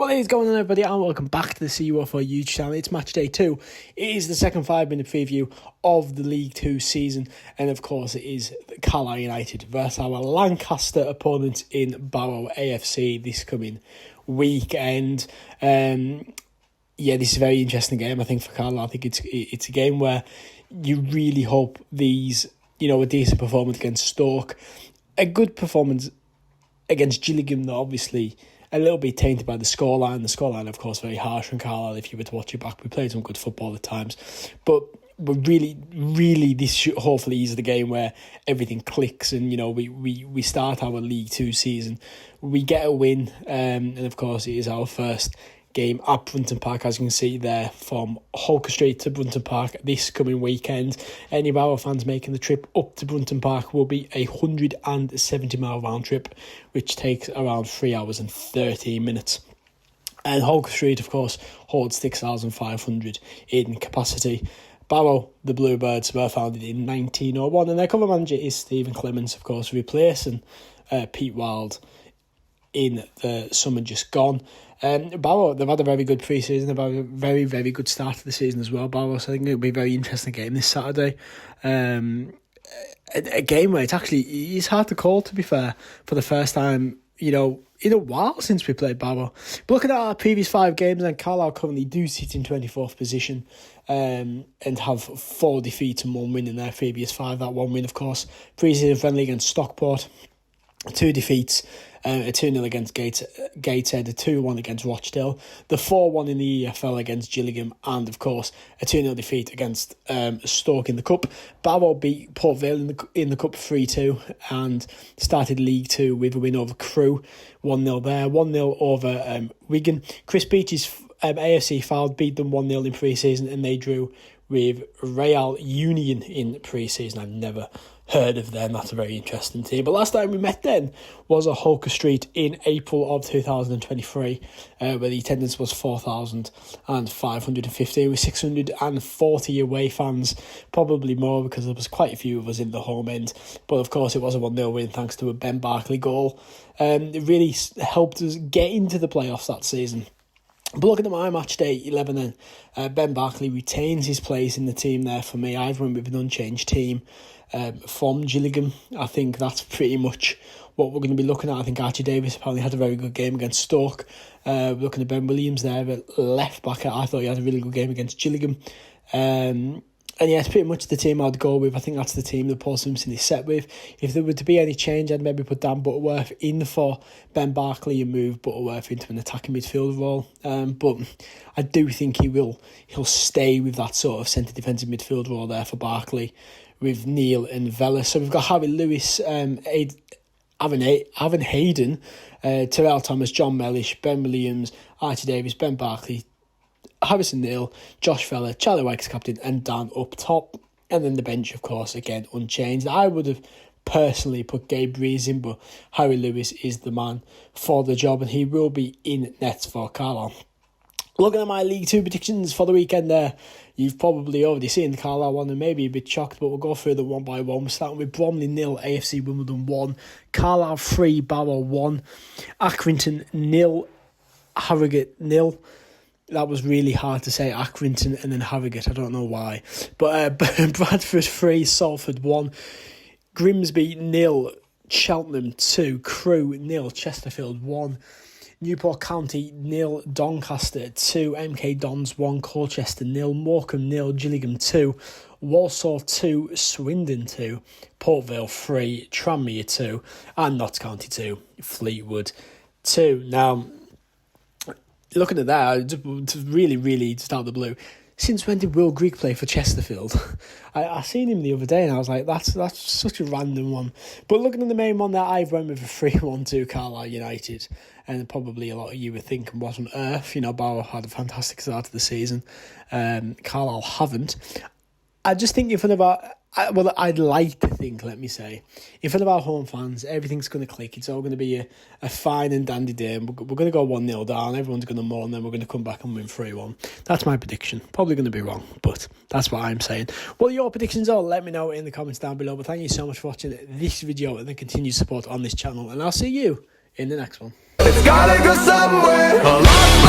What is going on, everybody, and welcome back to the CUFO YouTube channel. It's Matchday 2. It is the second 5-minute preview of the League 2 season, and of course it is Carlisle United versus our Lancaster opponents in Barrow AFC this coming weekend. This is a very interesting game, I think, for Carlisle. I think it's a game where you really hope these, a decent performance against Stoke, a good performance against Gillingham, though obviously a little bit tainted by the scoreline. The scoreline, of course, very harsh from Carlisle if you were to watch it back. We played some good football at times. But really, this should hopefully is the game where everything clicks and, we start our League 2 season. We get a win, and of course it is our first game at Brunton Park, as you can see there, from Holker Street to Brunton Park this coming weekend. Any of our fans making the trip up to Brunton Park will be a 170-mile round trip, which takes around 3 hours and 13 minutes. And Holker Street, of course, holds 6,500 in capacity. Barrow, the Bluebirds, were founded in 1901, and their cover manager is Stephen Clements, of course, replacing Pete Wild in the summer just gone. Barrow, they've had a very good pre-season. They've had a very, very good start to the season as well, Barrow. So I think it'll be a very interesting game this Saturday. A game where it's hard to call, to be fair, for the first time, in a while since we played Barrow. But looking at our previous 5 games, then Carlisle currently do sit in 24th position and have 4 defeats and 1 win in their previous 5. That 1 win, of course, pre-season friendly against Stockport. 2 defeats, a 2-0 against Gateshead, a 2-1 against Rochdale, the 4-1 in the EFL against Gillingham, and of course a 2-0 defeat against Stoke in the Cup. Barrow beat Port Vale in the Cup 3-2 and started League 2 with a win over Crewe, 1-0 there, 1-0 over Wigan. Chris Beach's AFC Fylde beat them 1-0 in pre-season, and they drew with Real Union in pre-season. I've never heard of them. That's a very interesting team. But last time we met then was at Holker Street in April of 2023, where the attendance was 4,515 with 640 away fans, probably more because there was quite a few of us in the home end. But of course it was a 1-0 win thanks to a Ben Barkley goal. It really helped us get into the playoffs that season. But looking at my match day 11 then, Ben Barkley retains his place in the team there for me. I've went with an unchanged team from Gillingham. I think that's pretty much what we're going to be looking at. I think Archie Davis apparently had a very good game against Stoke. Looking at Ben Williams there at left back, I thought he had a really good game against Gillingham. And it's pretty much the team I'd go with. I think that's the team that Paul Simpson is set with. If there were to be any change, I'd maybe put Dan Butterworth in for Ben Barkley and move Butterworth into an attacking midfield role. But I do think he'll stay with that sort of centre defensive midfield role there for Barkley with Neil and Vella. So we've got Harry Lewis, Evan Hayden, Terrell Thomas, John Mellish, Ben Williams, Archie Davis, Ben Barkley, Harrison Neal, Josh Feller, Charlie White as captain, and Dan up top. And then the bench, of course, again, unchanged. I would have personally put Gabe Rees in, but Harry Lewis is the man for the job, and he will be in net for Carlisle. Looking at my League 2 predictions for the weekend there, you've probably already seen the Carlisle one and maybe a bit shocked, but we'll go through them one by one. We're starting with Bromley 0, AFC Wimbledon 1, Carlisle 3, Barrow 1, Accrington 0, Harrogate 0. That was really hard to say, Accrington and then Harrogate. I don't know why. But Bradford 3, Salford 1, Grimsby 0, Cheltenham 2, Crewe 0, Chesterfield 1, Newport County 0, Doncaster 2, MK Dons 1, Colchester 0, Morecambe 0, Gillingham 2, Walsall 2, Swindon 2, Port Vale 3, Tranmere 2, and Notts County 2, Fleetwood 2. Now, looking at that, to really just out of the blue, since when did Will Grigg play for Chesterfield? I seen him the other day and I was like, that's such a random one. But looking at the main one there, I've went with a 3-1-2 Carlisle United, and probably a lot of you were thinking, what on earth? Barrow had a fantastic start to the season. Carlisle haven't. I just think in front of I'd like to think, let me say, in front of our home fans, everything's going to click. It's all going to be a fine and dandy day. And we're going to go 1-0 down. Everyone's going to mourn, and then we're going to come back and win 3-1. That's my prediction. Probably going to be wrong, but that's what I'm saying. What your predictions are, let me know in the comments down below. But thank you so much for watching this video and the continued support on this channel. And I'll see you in the next one. It's gotta go somewhere. A lost